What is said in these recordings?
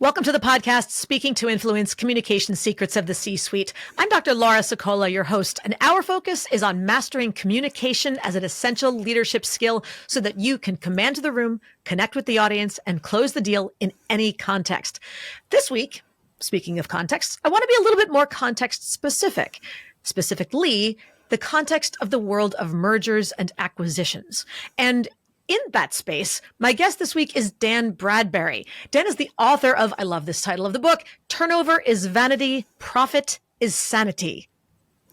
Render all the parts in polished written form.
Welcome to the podcast, Speaking to Influence, Communication Secrets of the C-Suite. I'm Dr. Laura Sicola, your host, and our focus is on mastering communication as an essential leadership skill so that you can command the room, connect with the audience, and close the deal in any context. This week, speaking of context, I want to be a little bit more context specific. Specifically, the context of the world of mergers and acquisitions. And in that space, my guest this week is Dan Bradbury. Dan is the author of, I love this title of the book, Turnover is Vanity, Profit is Sanity.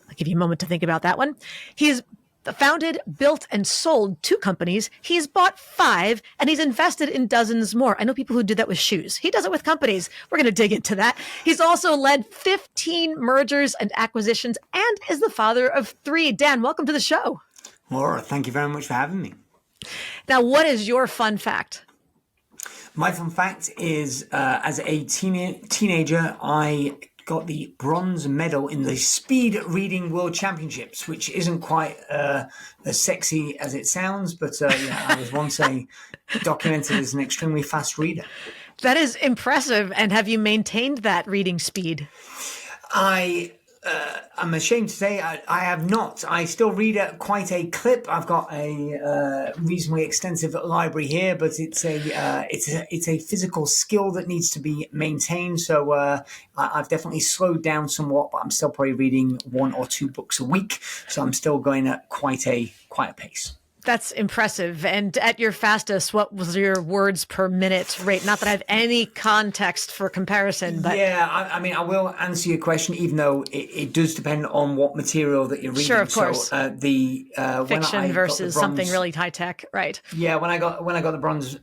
I'll give you a moment to think about that one. He's founded, built, and sold 2 companies. He's bought 5, and he's invested in dozens more. I know people who do that with shoes. He does it with companies. We're going to dig into that. He's also led 15 mergers and acquisitions and is the father of 3. Dan, welcome to the show. Laura, thank you very much for having me. Now, what is your fun fact? My fun fact is, as a teenager, I got the bronze medal in the Speed Reading World Championships, which isn't quite as sexy as it sounds, but I was once documented as an extremely fast reader. That is impressive. And have you maintained that reading speed? I'm ashamed to say I have not. I still read at quite a clip. I've got a reasonably extensive library here, but it's a physical skill that needs to be maintained. So I've definitely slowed down somewhat, but I'm still probably reading 1 or 2 books a week. So I'm still going at quite a pace. That's impressive. And at your fastest, what was your words per minute rate? Not that I have any context for comparison, but yeah, I mean, I will answer your question, even though it does depend on what material that you're reading. Sure, of course. So fiction versus something really high tech, right? Yeah, when I got the bronze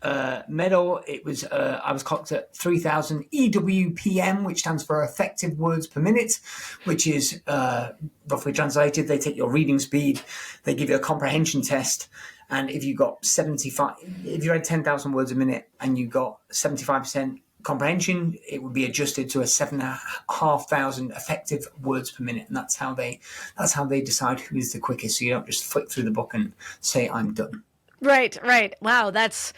medal, it was I was clocked at 3,000 EWPM, which stands for effective words per minute, which is roughly translated. They take your reading speed, they give you a comprehension test. And if you got 75, if you read 10,000 words a minute and you got 75% comprehension, it would be adjusted to a 7,500 effective words per minute. And that's how they decide who is the quickest. So you don't just flick through the book and say, I'm done. Right. Wow. That's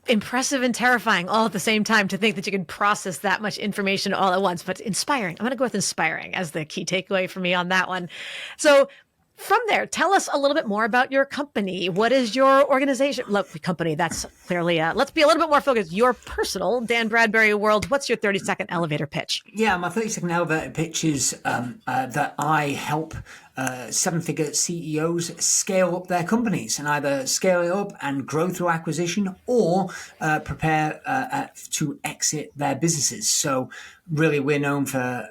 impressive and terrifying all at the same time to think that you can process that much information all at once, but inspiring. I'm going to go with inspiring as the key takeaway for me on that one. So from there, tell us a little bit more about your company. What is your organization? Look, company, that's clearly, let's be a little bit more focused. Your personal Dan Bradbury world. What's your 30-second elevator pitch? Yeah, my 30-second elevator pitch is that I help 7-figure CEOs scale up their companies and either scale it up and grow through acquisition or prepare to exit their businesses. So really, we're known for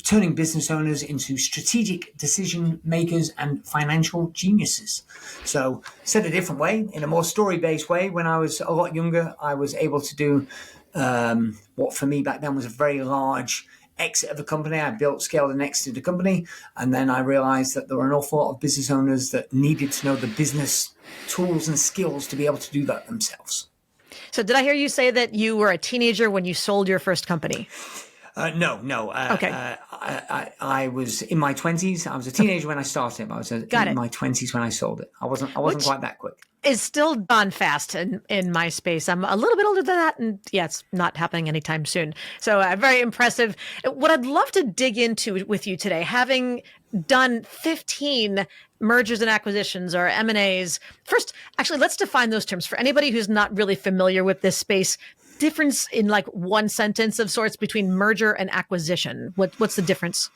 turning business owners into strategic decision makers and financial geniuses. So said a different way, in a more story-based way, when I was a lot younger, I was able to do what for me back then was a very large exit of a company. I built, scaled, and exited a company. And then I realized that there were an awful lot of business owners that needed to know the business tools and skills to be able to do that themselves. So did I hear you say that you were a teenager when you sold your first company? No. Okay. I was in my 20s. I was a teenager when I started. I was in my 20s when I sold it. I wasn't quite that quick. It's still gone fast in my space. I'm a little bit older than that, and yeah, it's not happening anytime soon. So very impressive. What I'd love to dig into with you today, having done 15 mergers and acquisitions or M&As. First, actually, let's define those terms for anybody who's not really familiar with this space. Difference in like one sentence of sorts between merger and acquisition. What's the difference?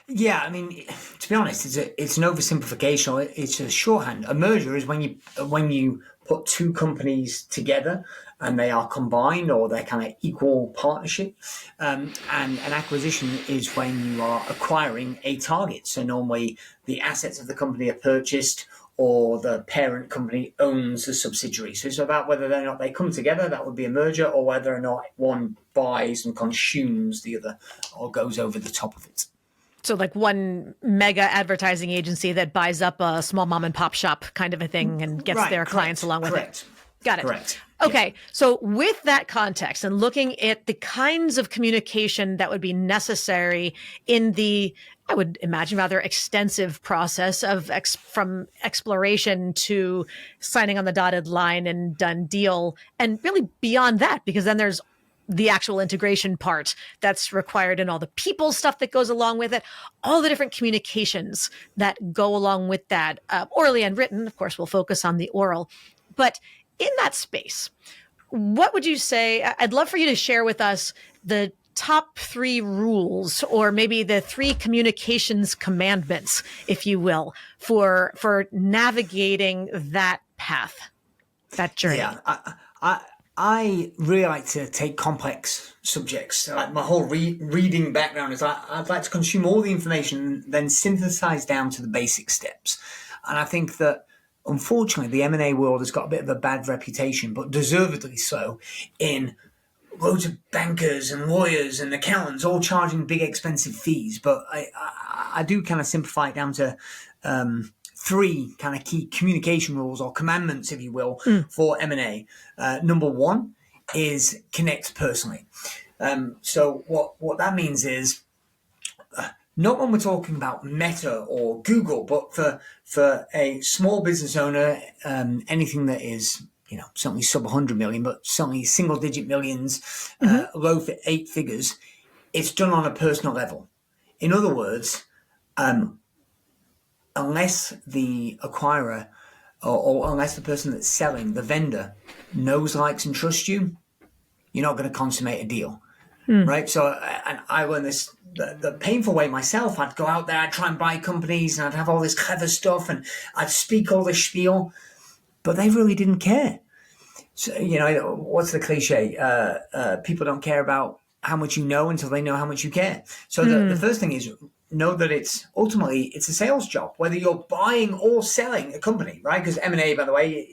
Yeah, I mean, to be honest, it's an oversimplification. It's a shorthand. A merger is when you put 2 companies together and they are combined or they're kind of equal partnership. And an acquisition is when you are acquiring a target. So normally the assets of the company are purchased or the parent company owns a subsidiary. So it's about whether or not they come together, that would be a merger, or whether or not one buys and consumes the other or goes over the top of it. So like one mega advertising agency that buys up a small mom and pop shop kind of a thing and gets their clients along with it. Got it. Correct. Okay. Yeah. So with that context and looking at the kinds of communication that would be necessary in the, I would imagine, rather extensive process of from exploration to signing on the dotted line and done deal, and really beyond that, because then there's the actual integration part that's required and all the people stuff that goes along with it, all the different communications that go along with that, orally and written. Of course, we'll focus on the oral. But in that space, what would you say? I'd love for you to share with us the top 3 rules, or maybe the 3 communications commandments, if you will, for navigating that path, that journey. Yeah, I really like to take complex subjects. Like my whole reading background is I'd like to consume all the information, then synthesize down to the basic steps. And I think that, unfortunately, the M&A world has got a bit of a bad reputation, but deservedly so, in loads of bankers and lawyers and accountants all charging big expensive fees. But I do kind of simplify it down to 3 kind of key communication rules, or commandments, if you will, for M&A. Number 1 is connect personally. So what that means is, not when we're talking about Meta or Google, but for a small business owner, anything that is, certainly sub 100 million, but certainly single digit millions, low 8 figures, it's done on a personal level. In other words, unless the acquirer or unless the person that's selling, the vendor, knows, likes, and trusts you, you're not going to consummate a deal, right? So, and I learned this the painful way myself. I'd go out there, I'd try and buy companies, and I'd have all this clever stuff, and I'd speak all this spiel, but they really didn't care. So, what's the cliche? People don't care about how much you know until they know how much you care. So the first thing is, know that it's a sales job, whether you're buying or selling a company, right? Because M&A, by the way,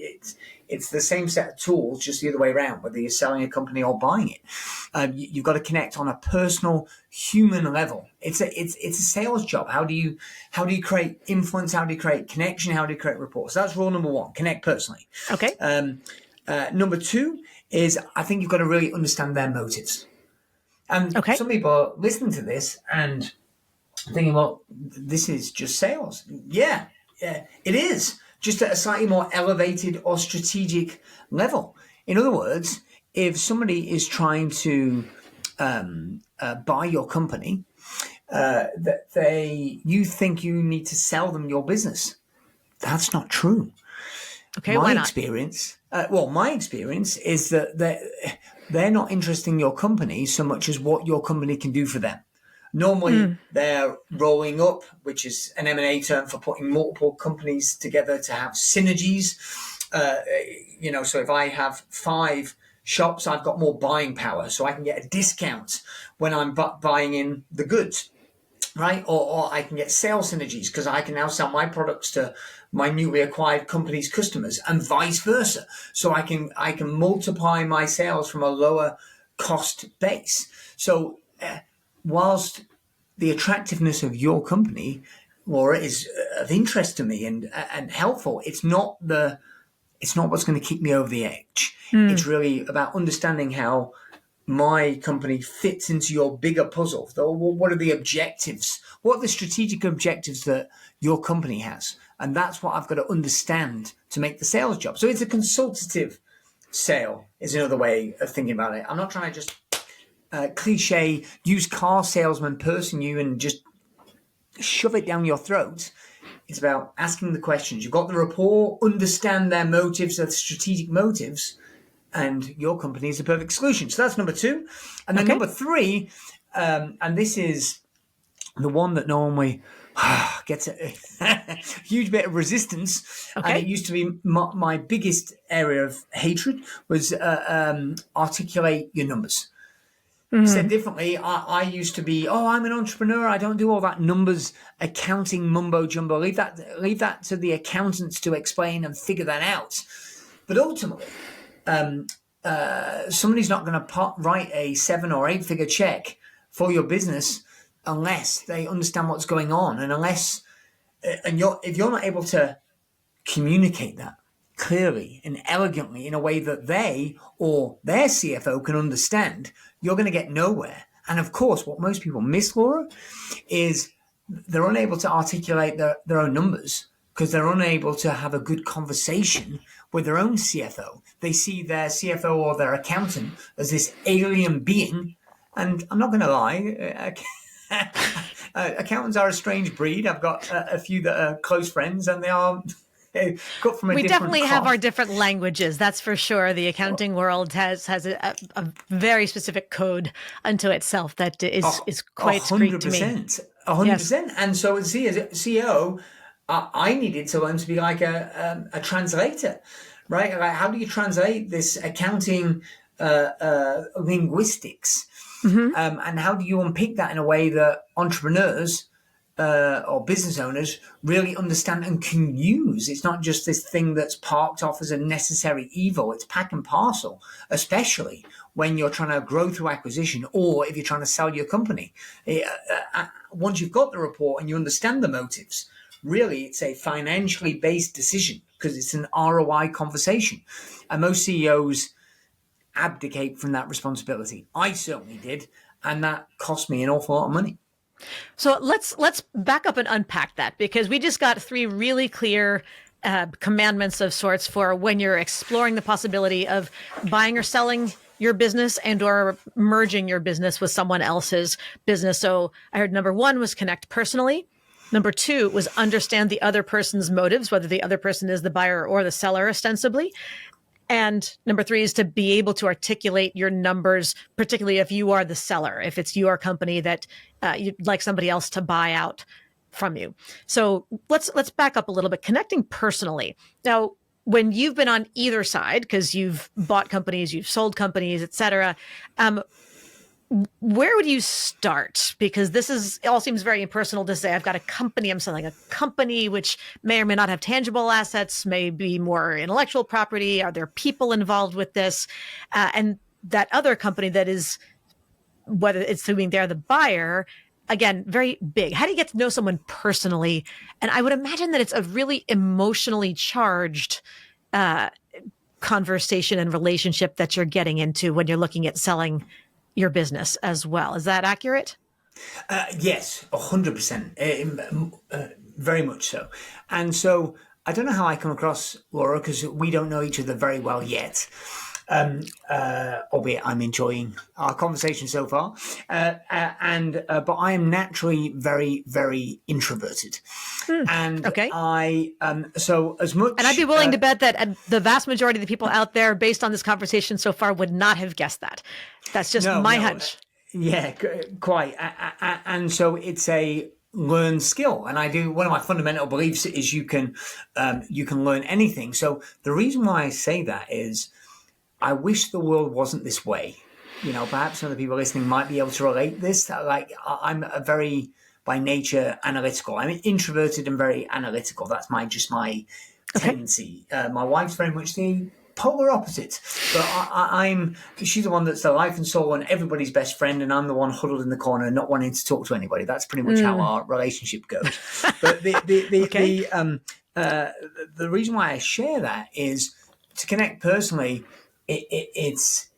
it's the same set of tools, just the other way around, whether you're selling a company or buying it. You've got to connect on a personal, human level. It's a sales job. How do you create influence? How do you create connection? How do you create rapport? So that's rule number 1, connect personally. Okay. Number 2 is, I think you've got to really understand their motives. And some people are listening to this and thinking, well, this is just sales. Yeah, it is, just at a slightly more elevated or strategic level. In other words, if somebody is trying to buy your company, you think you need to sell them your business. That's not true. Okay, why not? My experience is that they're not interested in your company so much as what your company can do for them. Normally, they're rolling up, which is an M&A term for putting multiple companies together to have synergies. So if I have 5 shops, I've got more buying power, so I can get a discount when I'm buying in the goods, right? Or I can get sales synergies because I can now sell my products to my newly acquired company's customers, and vice versa. So I can multiply my sales from a lower cost base. So whilst the attractiveness of your company, Laura, is of interest to me and helpful, it's not what's going to keep me over the edge. It's really about understanding how my company fits into your bigger puzzle. So what are the objectives? What are the strategic objectives that your company has? And that's what I've got to understand to make the sales job. So it's a consultative sale is another way of thinking about it. I'm not trying to just cliche used car salesman person you and just shove it down your throat. It's about asking the questions. You've got the rapport, understand their motives, their strategic motives, and your company is the perfect solution. So that's number 2. And then number 3, and this is the one that normally gets a huge bit of resistance. Okay. And it used to be my biggest area of hatred was articulate your numbers. Said differently, I used to be, I'm an entrepreneur. I don't do all that numbers accounting mumbo jumbo. Leave that to the accountants to explain and figure that out. But ultimately, somebody's not going to write a 7 or 8 figure check for your business unless they understand what's going on, and if you're not able to communicate that clearly and elegantly in a way that they or their CFO can understand, you're going to get nowhere. And of course, what most people miss, Laura, is they're unable to articulate their own numbers because they're unable to have a good conversation with their own CFO. They see their CFO or their accountant as this alien being. And I'm not going to lie, accountants are a strange breed. I've got a few that are close friends, and they are cut from a We different definitely have cloth. our different languages. That's for sure. The accounting world has a very specific code unto itself that is quite Greek to me. 100%. And so as a CEO, I needed to learn to be like a translator, right? Like, how do you translate this accounting linguistics? And how do you unpick that in a way that entrepreneurs or business owners really understand and can use? It's not just this thing that's parked off as a necessary evil. It's pack and parcel, especially when you're trying to grow through acquisition or if you're trying to sell your company. Once you've got the report and you understand the motives, really it's a financially based decision because it's an ROI conversation. And most CEOs abdicate from that responsibility. I certainly did, and that cost me an awful lot of money. So let's back up and unpack that, because we just got three really clear commandments of sorts for when you're exploring the possibility of buying or selling your business and or merging your business with someone else's business. So I heard number one was connect personally. Number two was understand the other person's motives, whether the other person is the buyer or the seller ostensibly. And number three is to be able to articulate your numbers, particularly if you are the seller, if it's your company that you'd like somebody else to buy out from you. So let's back up a little bit. Connecting personally. Now, when you've been on either side, because you've bought companies, you've sold companies, et cetera, where would you start? Because it all seems very impersonal to say, I've got a company, I'm selling a company, which may or may not have tangible assets, may be more intellectual property. Are there people involved with this? And that other company that is, whether it's assuming they're the buyer, again, very big. How do you get to know someone personally? And I would imagine that it's a really emotionally charged conversation and relationship that you're getting into when you're looking at selling your business as well. Is that accurate? Yes, 100%. Very much so. And so I don't know how I come across, Laura, because we don't know each other very well yet. Albeit I'm enjoying our conversation so far. But I am naturally very, very introverted. And okay. So as much. And I'd be willing to bet that the vast majority of the people out there, based on this conversation so far, would not have guessed that. That's just my hunch. Yeah, quite. And so it's a learned skill. And one of my fundamental beliefs is you can learn anything. So the reason why I say that is, I wish the world wasn't this way. Perhaps some of the people listening might be able to relate this. Like, I'm a very, by nature, analytical. I'm introverted and very analytical. That's my tendency. My wife's very much the polar opposite. But she's the one that's the life and soul and everybody's best friend, and I'm the one huddled in the corner not wanting to talk to anybody. That's pretty much how our relationship goes. But the reason why I share that is to connect personally. It's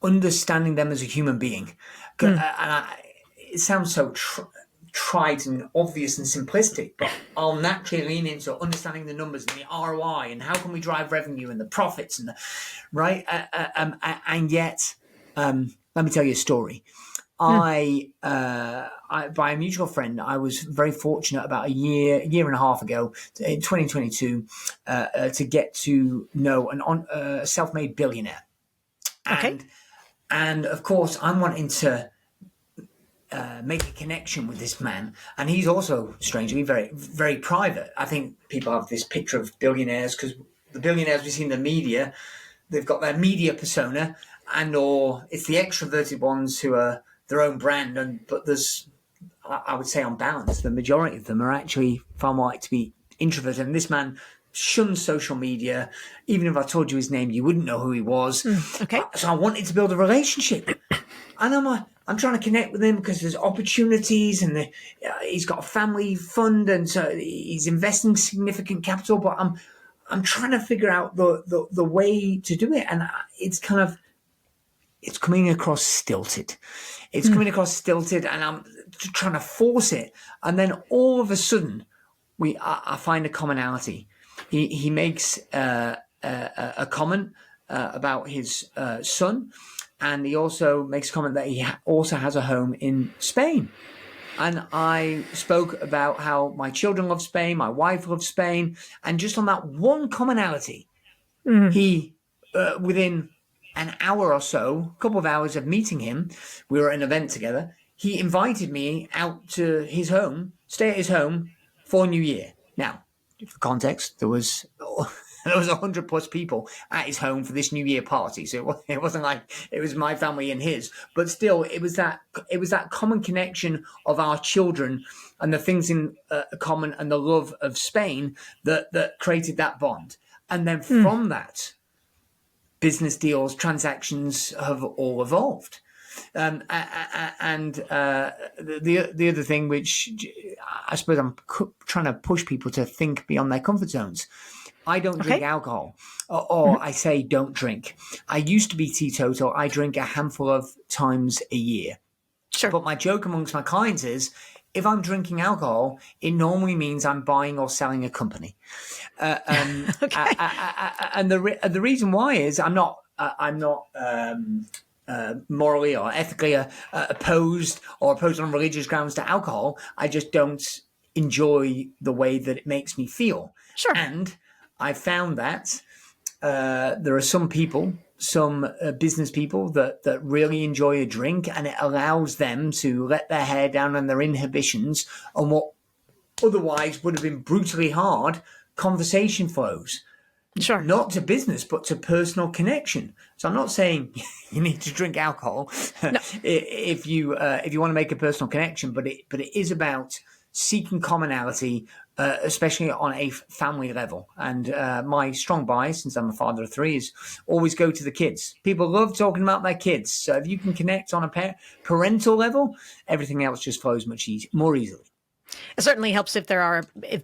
understanding them as a human being, and it sounds so trite and obvious and simplistic, but I'll naturally lean into understanding the numbers and the ROI and how can we drive revenue and the profits and and yet, let me tell you a story. I by a mutual friend, I was very fortunate about a year and a half ago in 2022 to get to know a self-made billionaire. And of course, I'm wanting to make a connection with this man, and he's also strangely very, very private. I think people have this picture of billionaires because the billionaires we see in the media, they've got their media persona, or it's the extroverted ones who are their own brand, but I would say on balance, the majority of them are actually far more like to be introverted. And this man shuns social media. Even if I told you his name, you wouldn't know who he was. So I wanted to build a relationship, and I'm trying to connect with him because there's opportunities, and he's got a family fund, and so he's investing significant capital. But I'm trying to figure out the way to do it, and it's coming across stilted. It's coming across stilted, and I'm trying to force it. And then all of a sudden, I find a commonality. he makes a comment about his son, and he also makes a comment that he also has a home in Spain. And I spoke about how my children love Spain, my wife loves Spain, and just on that one commonality, he within an hour or so, a couple of hours of meeting him, we were at an event together. He invited me out to his home, stay at his home for New Year. Now, for context, there was 100+ people at his home for this New Year party, so it wasn't like it was my family and his. But still, it was that common connection of our children and the things in common and the love of Spain that created that bond. And then from that, business deals, transactions have all evolved. And the other thing, which I suppose I'm trying to push people to think beyond their comfort zones. I don't drink alcohol, or I say don't drink. I used to be teetotal. I drink a handful of times a year. Sure. But my joke amongst my clients is, if I'm drinking alcohol, it normally means I'm buying or selling a company. And the reason why is I'm not morally or ethically opposed on religious grounds to alcohol. I just don't enjoy the way that it makes me feel. Sure. And I found that there are some people, some business people that really enjoy a drink, and it allows them to let their hair down on their inhibitions on what otherwise would have been brutally hard conversation flows. Sure. Not to business, but to personal connection. So I'm not saying you need to drink alcohol if you want to make a personal connection, but it is about seeking commonality, especially on a family level. And my strong bias, since I'm a father of 3, is always go to the kids. People love talking about their kids. So if you can connect on a parental level, everything else just flows much more easily. It certainly helps if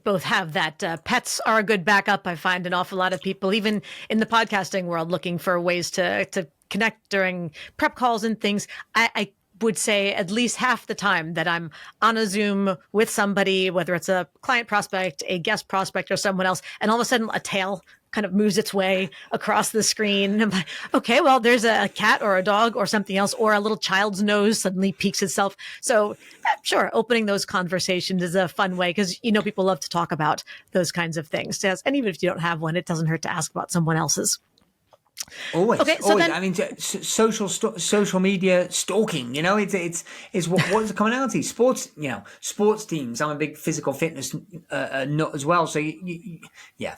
both have that. Pets are a good backup. I find an awful lot of people, even in the podcasting world, looking for ways to connect during prep calls and things. I would say at least half the time that I'm on a Zoom with somebody, whether it's a client prospect, a guest prospect, or someone else, and all of a sudden a tail kind of moves its way across the screen. And I'm like, okay, well, there's a cat or a dog or something else, or a little child's nose suddenly peeks itself. So sure, opening those conversations is a fun way, because, people love to talk about those kinds of things. And even if you don't have one, it doesn't hurt to ask about someone else's. Always, okay, so always. Then, I mean, social media stalking. It's what's the commonality? Sports teams. I'm a big physical fitness nut as well. So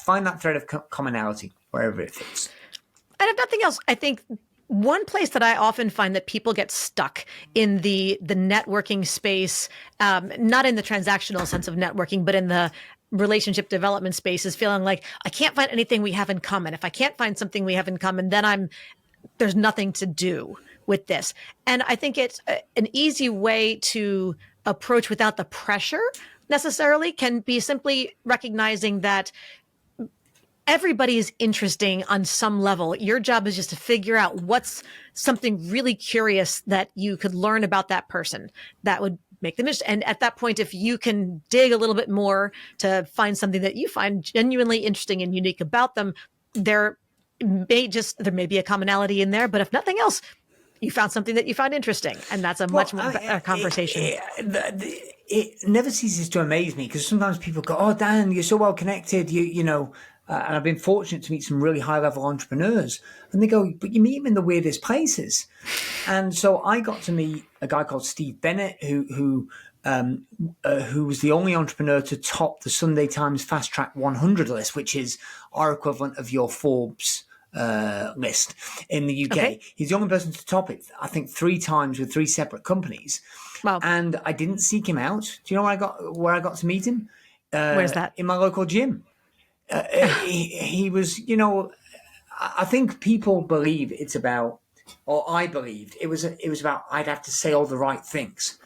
find that thread of commonality wherever it fits. And if nothing else, I think one place that I often find that people get stuck in the networking space, not in the transactional sense of networking, but in the relationship development space, is feeling like I can't find anything we have in common. If I can't find something we have in common, then there's nothing to do with this. And I think it's an easy way to approach without the pressure necessarily can be simply recognizing that everybody is interesting on some level. Your job is just to figure out what's something really curious that you could learn about that person that would make them interesting. And at that point, if you can dig a little bit more to find something that you find genuinely interesting and unique about them, there may be a commonality in there. But if nothing else, you found something that you found interesting, and that's a much more better conversation. It never ceases to amaze me, because sometimes people go, "Oh, Dan, you're so well connected. And I've been fortunate to meet some really high-level entrepreneurs. And they go, but you meet them in the weirdest places. And so I got to meet a guy called Steve Bennett, who was the only entrepreneur to top the Sunday Times Fast Track 100 list, which is our equivalent of your Forbes list in the UK. Okay. He's the only person to top it, I think, 3 times with 3 separate companies. Wow. And I didn't seek him out. Do you know where I got to meet him? Where's that? In my local gym. He was, I think people believe it's about, or I believed it was about, I'd have to say all the right things.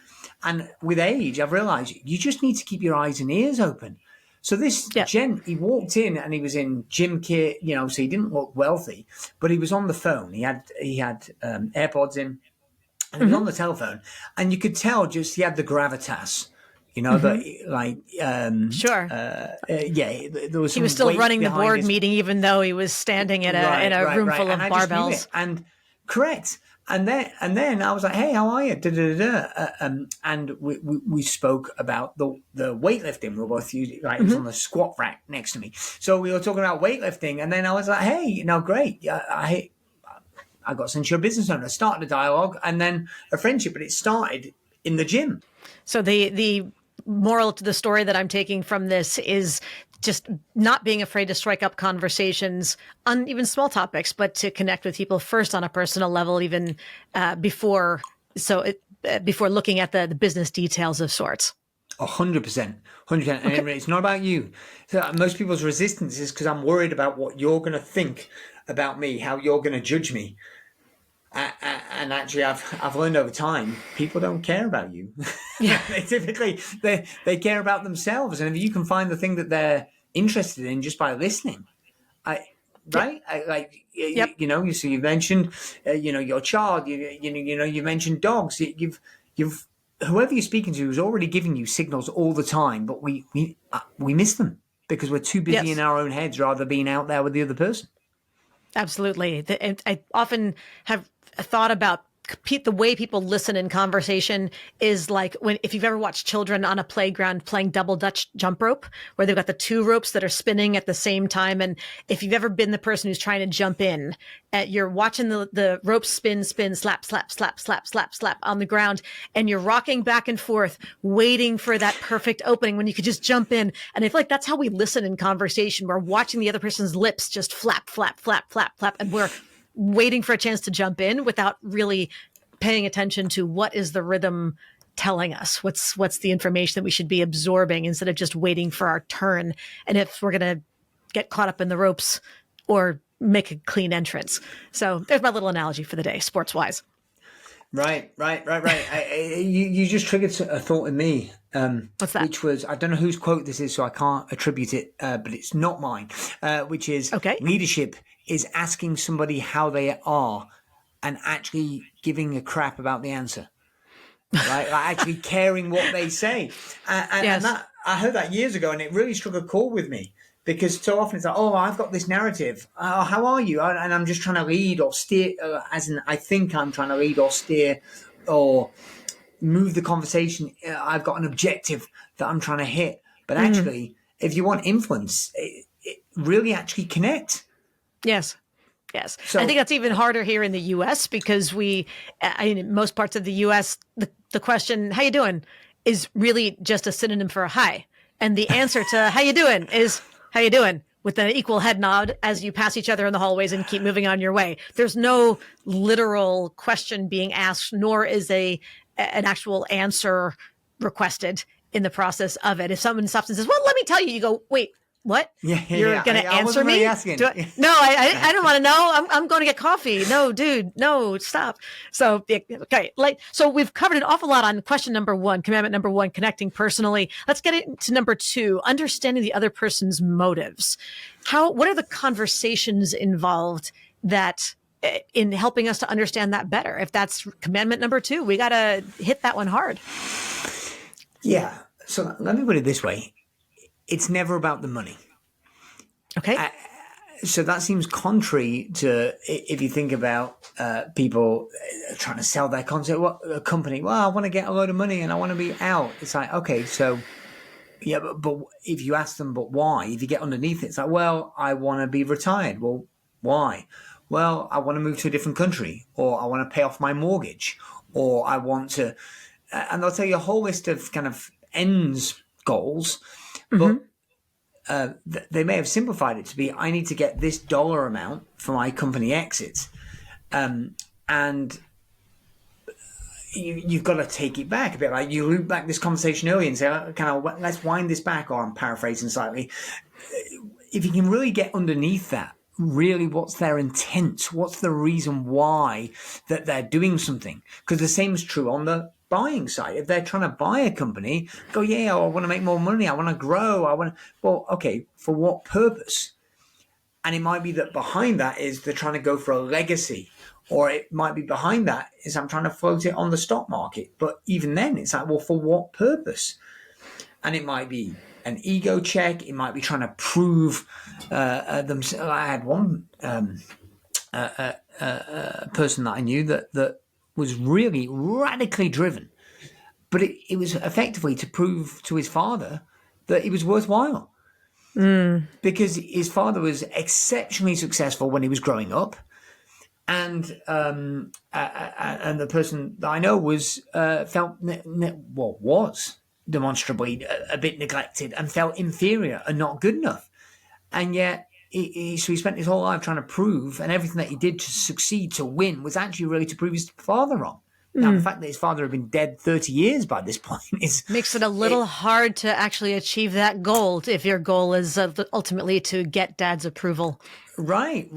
And with age, I've realized you just need to keep your eyes and ears open. So this gent, he walked in and he was in gym kit, so he didn't look wealthy, but he was on the phone. He had AirPods in, and he was on the telephone, and you could tell just he had the gravitas Sure. There was He some was still weight running the behind board his meeting, even though he was standing in a room full of And I just knew it. barbells. And correct. And then I was like, "Hey, how are you?" And we spoke about the weightlifting. We were both using, like, it was on the squat rack next to me. So we were talking about weightlifting, and then I was like, "Hey, great. I got sent to your business owner." Started a dialogue, and then a friendship, but it started in the gym. So the moral to the story that I'm taking from this is just not being afraid to strike up conversations on even small topics, but to connect with people first on a personal level, even before looking at the business details of sorts. 100%. And it's not about you. So most people's resistance is because I'm worried about what you're going to think about me, how you're going to judge me. And actually, I've learned over time, people don't care about you. Yeah. they care about themselves, and if you can find the thing that they're interested in just by listening, Yep. You mentioned, your child. You mentioned dogs. You've whoever you're speaking to is already giving you signals all the time, but we miss them because we're too busy in our own heads rather than being out there with the other person. Absolutely. And I often have thought about the way people listen in conversation is like if you've ever watched children on a playground playing double Dutch jump rope, where they've got the two ropes that are spinning at the same time. And if you've ever been the person who's trying to jump in, you're watching the rope spin, slap, slap, slap, slap, slap, slap on the ground. And you're rocking back and forth, waiting for that perfect opening when you could just jump in. And I feel like that's how we listen in conversation. We're watching the other person's lips just flap, flap, flap, flap, flap. And we're waiting for a chance to jump in without really paying attention to what is the rhythm telling us, what's the information that we should be absorbing instead of just waiting for our turn. And if we're going to get caught up in the ropes or make a clean entrance. So there's my little analogy for the day, sports wise. Right. You just triggered a thought in me. What's that? Which was, I don't know whose quote this is, so I can't attribute it, but it's not mine, which is, leadership is asking somebody how they are and actually giving a crap about the answer. Right? Like actually caring what they say. And that, I heard that years ago, and it really struck a chord with me. Because so often it's like, oh, I've got this narrative. How are you? And I'm just trying to lead or steer, I think I'm trying to lead or steer or move the conversation. I've got an objective that I'm trying to hit. But actually, if you want influence, it really actually connect. Yes. So, I think that's even harder here in the U.S. because in most parts of the U.S., the question, how you doing, is really just a synonym for a hi. And the answer to how you doing is, how you doing? With an equal head nod as you pass each other in the hallways and keep moving on your way. There's no literal question being asked, nor is an actual answer requested in the process of it. If someone stops and says, well, let me tell you, you go, wait, what? You're going to answer me? No, I don't want to know. I'm going to get coffee. No, dude, no, stop. So, okay. So we've covered an awful lot on question number 1, commandment number 1, connecting personally. Let's get into number 2, understanding the other person's motives. What are the conversations involved that in helping us to understand that better? If that's commandment number 2, we got to hit that one hard. Yeah. So let me put it this way. It's never about the money. Okay. So that seems contrary to if you think about people trying to sell their concept. A company, well, I want to get a load of money and I want to be out. It's like, okay, so yeah, but if you ask them, but why? If you get underneath it, it's like, well, I want to be retired. Well, why? Well, I want to move to a different country, or I want to pay off my mortgage, or I want to, and they'll tell you a whole list of kind of ends goals. But they may have simplified it to be, I need to get this dollar amount for my company exit. And you've got to take it back a bit. Like you loop back this conversation earlier and say, let's wind this back, or I'm paraphrasing slightly. If you can really get underneath that, really what's their intent? What's the reason why that they're doing something? Because the same is true on the buying side. If they're trying to buy a company, go, yeah, I want to make more money. I want to grow. Well, okay, for what purpose? And it might be that behind that is they're trying to go for a legacy, or it might be behind that is I'm trying to float it on the stock market. But even then it's like, well, for what purpose? And it might be an ego check. It might be trying to prove themselves. I had one person that I knew that was really radically driven, but it was effectively to prove to his father that he was worthwhile. Because his father was exceptionally successful when he was growing up, and the person that I know was was demonstrably a bit neglected and felt inferior and not good enough, and yet so he spent his whole life trying to prove, and everything that he did to succeed, to win, was actually really to prove his father wrong. Now, the fact that his father had been dead 30 years by this point makes it a little hard to actually achieve that goal if your goal is ultimately to get dad's approval. Right.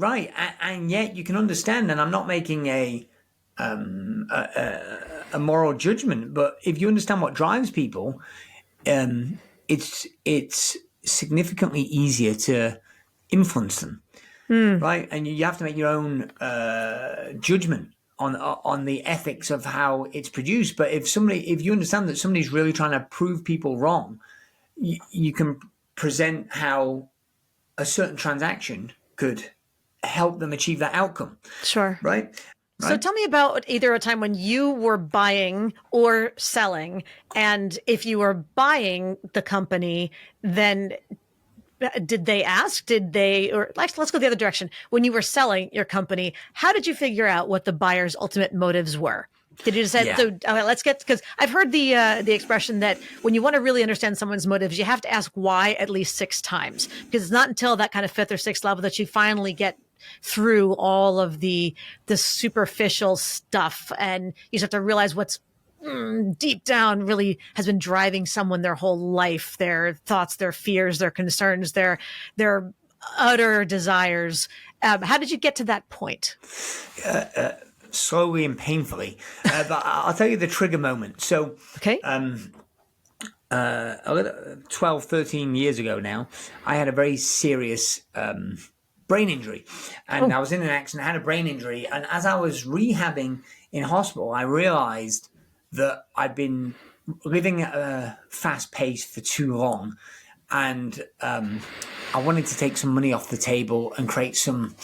And yet you can understand, and I'm not making a moral judgment, but if you understand what drives people, it's significantly easier to influence them, right? And you have to make your own judgment on the ethics of how it's produced. But if you understand that somebody's really trying to prove people wrong, you can present how a certain transaction could help them achieve that outcome. Sure. Right? So tell me about either a time when you were buying or selling, and if you were buying the company, then did they ask? Or let's go the other direction. When you were selling your company, how did you figure out what the buyer's ultimate motives were? Did you just say, let's get, because I've heard the expression that when you want to really understand someone's motives, you have to ask why at least 6 times, because it's not until that kind of 5th or 6th level that you finally get through all of the superficial stuff, and you just have to realize what's deep down really has been driving someone their whole life, their thoughts, their fears, their concerns, their utter desires. How did you get to that point? Slowly and painfully. But I'll tell you the trigger moment. So, okay. 12, 13 years ago now, I had a very serious brain injury. And I was in an accident, I had a brain injury. And as I was rehabbing in hospital, I realized that I'd been living at a fast pace for too long. And I wanted to take some money off the table and create some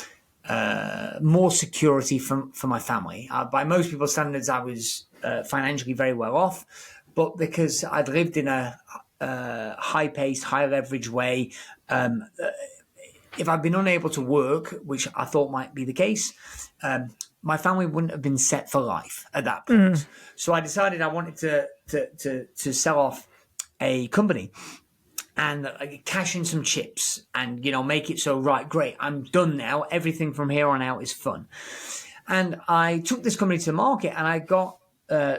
more security for my family. By most people's standards, I was financially very well off, but because I'd lived in a high-paced, high-leverage way, if I'd been unable to work, which I thought might be the case, my family wouldn't have been set for life at that point. So I decided I wanted to sell off a company and cash in some chips and, make it so, right, great, I'm done now. Everything from here on out is fun. And I took this company to the market and I got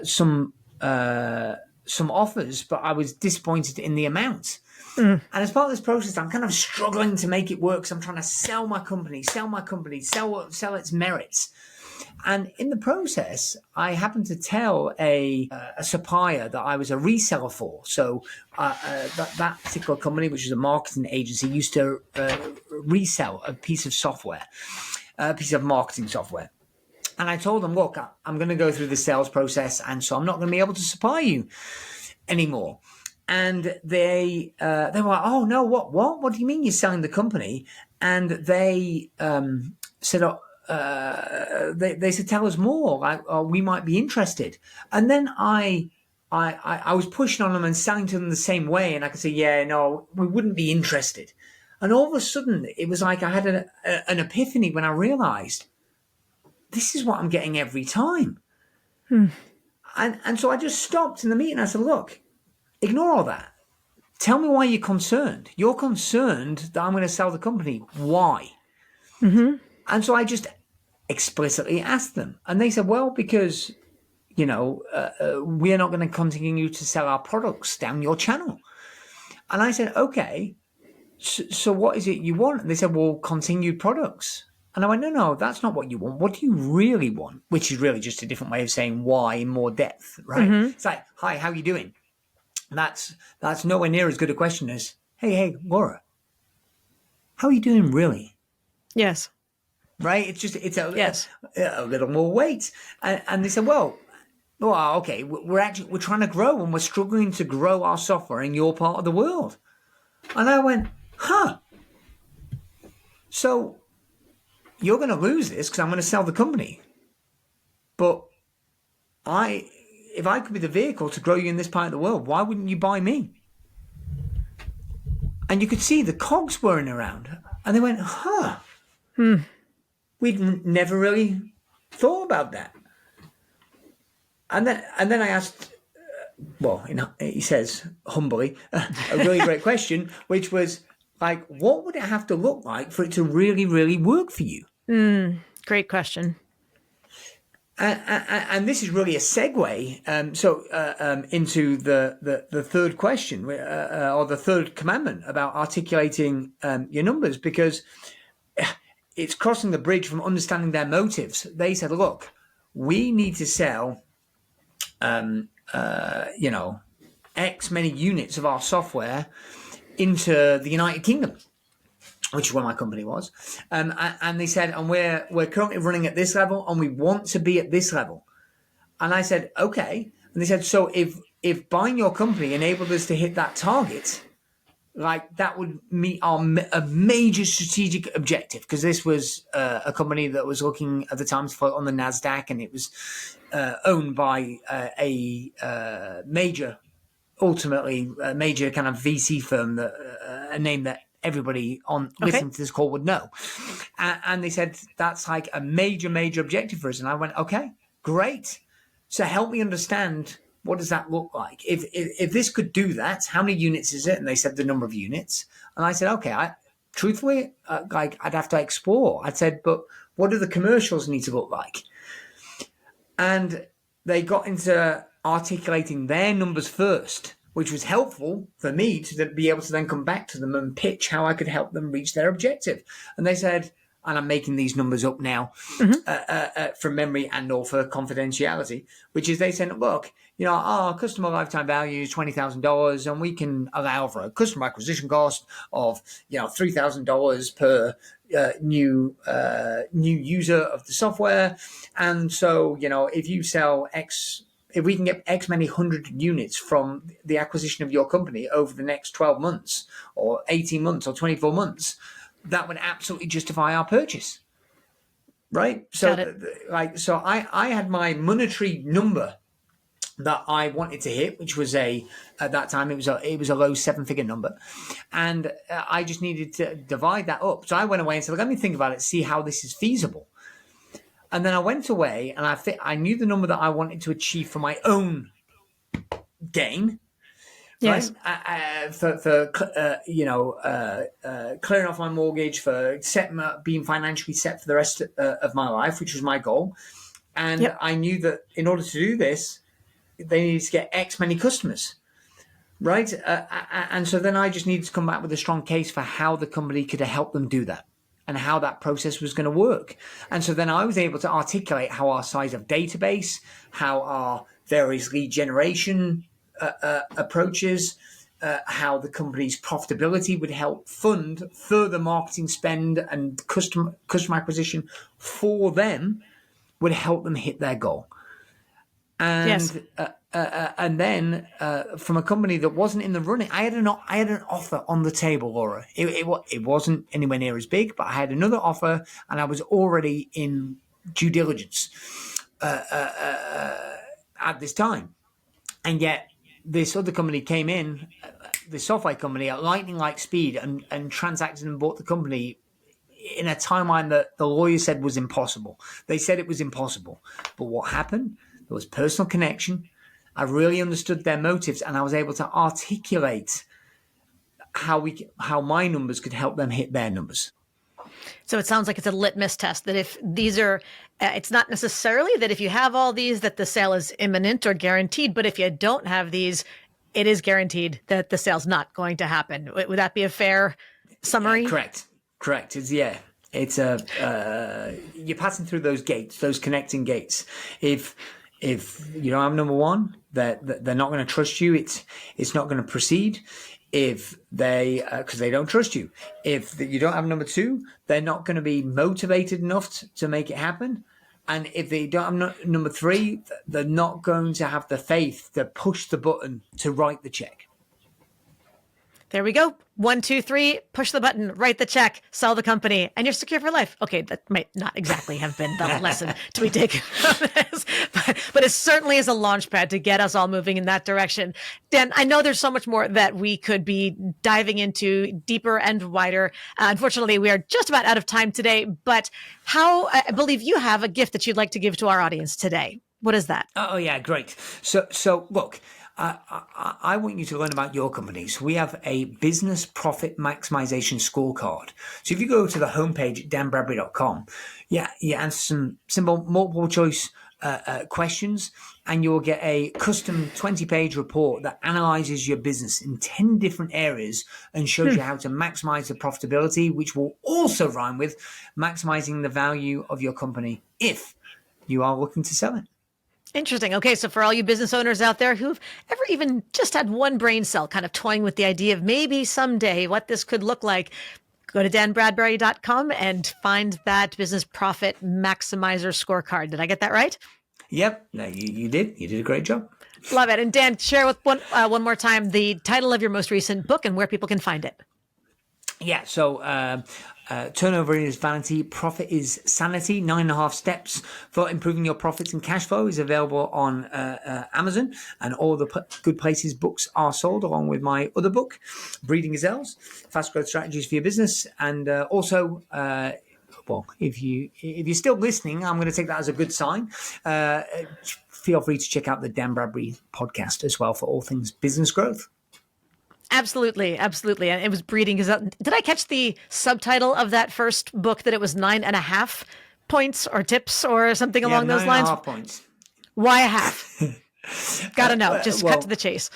some offers, but I was disappointed in the amount. And as part of this process, I'm kind of struggling to make it work because I'm trying to sell my company, sell its merits. And in the process, I happened to tell a supplier that I was a reseller for. So that particular company, which is a marketing agency, used to resell a piece of software, a piece of marketing software. And I told them, look, I'm going to go through the sales process, and so I'm not going to be able to supply you anymore. And they were like, oh, no, what do you mean you're selling the company? And they said, they said, tell us more, like, we might be interested. And then I was pushing on them and selling to them the same way. And I could say, yeah, no, we wouldn't be interested. And all of a sudden, it was like I had an epiphany when I realized this is what I'm getting every time. And so I just stopped in the meeting. I said, look, ignore all that. Tell me why you're concerned. You're concerned that I'm going to sell the company. Why? And so I just explicitly asked them. And they said, well, because, we're not going to continue to sell our products down your channel. And I said, okay, so what is it you want? And they said, well, continued products. And I went, no, that's not what you want. What do you really want? Which is really just a different way of saying why in more depth, right? It's like, hi, how you doing? That's nowhere near as good a question as, hey, Laura, how are you doing really? Yes. Right? It's a little more weight. And they said, well, well, okay, we're trying to grow and we're struggling to grow our software in your part of the world. And I went, huh. So you're going to lose this because I'm going to sell the company. But if I could be the vehicle to grow you in this part of the world, why wouldn't you buy me? And you could see the cogs whirring around. And they went, huh. We'd never really thought about that. And then I asked, he says humbly, a really great question, which was like, what would it have to look like for it to really, really work for you? Great question. And this is really a segue, into the third question, or the third commandment about articulating your numbers, because it's crossing the bridge from understanding their motives. They said, look, we need to sell, X many units of our software into the United Kingdom, which is where my company was. And they said, and we're currently running at this level and we want to be at this level. And I said, okay. And they said, so if buying your company enabled us to hit that target, like that would meet a major strategic objective, because this was a company that was looking at the time to float on the NASDAQ, and it was owned by a major kind of VC firm, that a name that everybody listening to this call would know. And they said, that's like a major, major objective for us. And I went, okay, great. So help me understand, what does that look like? If this could do that, how many units is it? And they said the number of units. And I said, okay, truthfully, I'd have to explore. I said, but what do the commercials need to look like? And they got into articulating their numbers first, which was helpful for me to be able to then come back to them and pitch how I could help them reach their objective. And they said, and I'm making these numbers up now from memory and or for confidentiality, which is they said, look, our customer lifetime value is $20,000, and we can allow for a customer acquisition cost of, $3,000 per new user of the software. And so, if you sell if we can get X many hundred units from the acquisition of your company over the next 12 months or 18 months or 24 months, that would absolutely justify our purchase. Right? So so I had my monetary number that I wanted to hit, which was at that time it was a low 7-figure number. And I just needed to divide that up. So I went away and said, let me think about it, see how this is feasible. And then I went away and I knew the number that I wanted to achieve for my own gain. Yes. Right? For clearing off my mortgage, for being financially set for the rest of my life, which was my goal. And I knew that in order to do this, they needed to get X many customers. Right. And so then I just needed to come back with a strong case for how the company could help them do that, and how that process was going to work. And so then I was able to articulate how our size of database, how our various lead generation approaches, how the company's profitability would help fund further marketing spend and customer acquisition for them, would help them hit their goal. And and then from a company that wasn't in the running, I had an offer on the table, Laura. It wasn't anywhere near as big, but I had another offer, and I was already in due diligence at this time. And yet this other company came in, the software company, at lightning-like speed, and transacted and bought the company in a timeline that the lawyer said was impossible. They said it was impossible. But what happened? There was personal connection. I really understood their motives, and I was able to articulate how my numbers could help them hit their numbers. So it sounds like it's a litmus test, that if these are, it's not necessarily that if you have all these that the sale is imminent or guaranteed, but if you don't have these, it is guaranteed that the sale's not going to happen. Would that be a fair summary? Correct. It's you're passing through those gates, those connecting gates. If you don't have number one, they're not going to trust you. It's not going to proceed. If because they don't trust you. If you don't have number two, they're not going to be motivated enough to make it happen. And if they don't have number 3, they're not going to have the faith to push the button to write the check. There we go. 1, 2, 3, push the button, write the check, sell the company, and you're secure for life. Okay, that might not exactly have been the lesson to be taken from this, but it certainly is a launch pad to get us all moving in that direction. Dan, I know there's so much more that we could be diving into deeper and wider. Unfortunately, we are just about out of time today, but I believe you have a gift that you'd like to give to our audience today. What is that? Oh, yeah, great. So look, I want you to learn about your companies. We have a business profit maximization scorecard. So if you go to the homepage at danbradbury.com, you answer some simple multiple choice questions, and you'll get a custom 20-page report that analyzes your business in 10 different areas and shows you how to maximize the profitability, which will also rhyme with maximizing the value of your company if you are looking to sell it. Interesting. Okay, so for all you business owners out there who've ever even just had one brain cell kind of toying with the idea of maybe someday what this could look like, go to danbradbury.com and find that business profit maximizer scorecard. Did I get that right? Yep. No, you did. You did a great job. Love it. And Dan, share with one more time the title of your most recent book and where people can find it. Yeah, so turnover is vanity, profit is sanity. 9.5 steps for improving your profits and cash flow is available on Amazon and all the good places books are sold, along with my other book, Breeding Gazelles, Fast Growth Strategies for Your Business. And also, well, if you're still listening, I'm going to take that as a good sign. Feel free to check out the Dan Bradbury podcast as well for all things business growth. Absolutely. Absolutely. And it was Breeding Gazelles. Did I catch the subtitle of that first book that it was 9.5 points or tips or something along those lines? 9.5 points. Why a half? Gotta know. Just cut to the chase.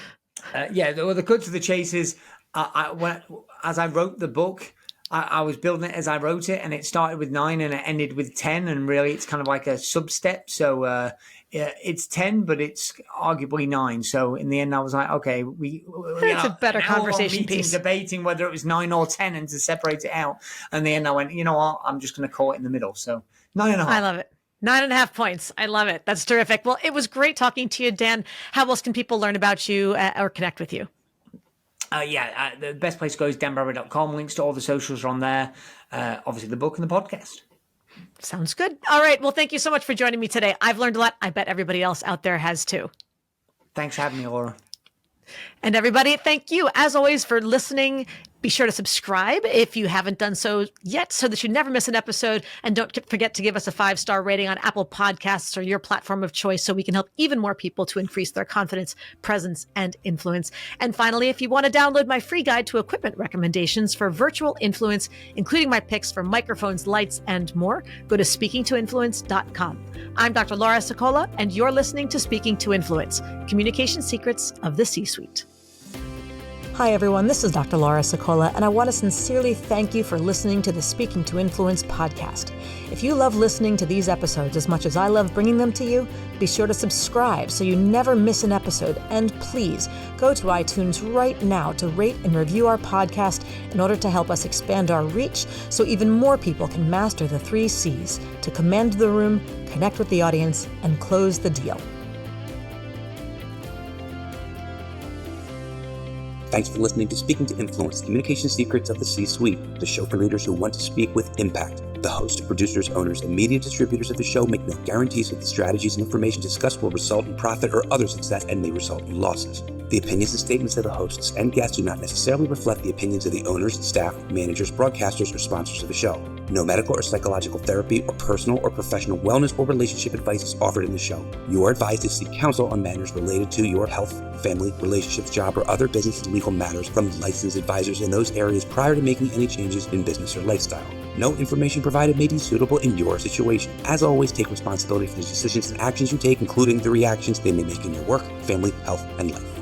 The cut to the chase is as I wrote the book, I was building it as I wrote it, and it started with 9 and it ended with 10, and really it's kind of like a sub-step. So it's 10, but it's arguably 9. So in the end, I was like, okay, it's a better conversation piece. Debating whether it was 9 or 10 and to separate it out. And in the end, I went, you know what? I'm just going to call it in the middle. So 9.5. I love it. 9.5 points. I love it. That's terrific. Well, it was great talking to you, Dan. How else can people learn about you or connect with you? The best place to go is danbradbury.com. Links to all the socials are on there. Obviously, the book and the podcast. Sounds good. All right. Well, thank you so much for joining me today. I've learned a lot. I bet everybody else out there has too. Thanks for having me, Laura. And everybody, thank you, as always, for listening. Be sure to subscribe if you haven't done so yet so that you never miss an episode. And don't forget to give us a 5-star rating on Apple Podcasts or your platform of choice so we can help even more people to increase their confidence, presence, and influence. And finally, if you want to download my free guide to equipment recommendations for virtual influence, including my picks for microphones, lights, and more, go to speakingtoinfluence.com. I'm Dr. Laura Sicola, and you're listening to Speaking to Influence, Communication Secrets of the C-Suite. Hi, everyone. This is Dr. Laura Sicola, and I want to sincerely thank you for listening to the Speaking to Influence podcast. If you love listening to these episodes as much as I love bringing them to you, be sure to subscribe so you never miss an episode. And please go to iTunes right now to rate and review our podcast in order to help us expand our reach so even more people can master the 3 C's to command the room, connect with the audience, and close the deal. Thanks for listening to Speaking to Influence, Communication Secrets of the C-Suite, the show for leaders who want to speak with impact. The hosts, producers, owners, and media distributors of the show make no guarantees that the strategies and information discussed will result in profit or other success and may result in losses. The opinions and statements of the hosts and guests do not necessarily reflect the opinions of the owners, staff, managers, broadcasters, or sponsors of the show. No medical or psychological therapy or personal or professional wellness or relationship advice is offered in the show. You are advised to seek counsel on matters related to your health, family, relationships, job, or other business and legal matters from licensed advisors in those areas prior to making any changes in business or lifestyle. No information provided may be suitable in your situation. As always, take responsibility for the decisions and actions you take, including the reactions they may make in your work, family, health, and life.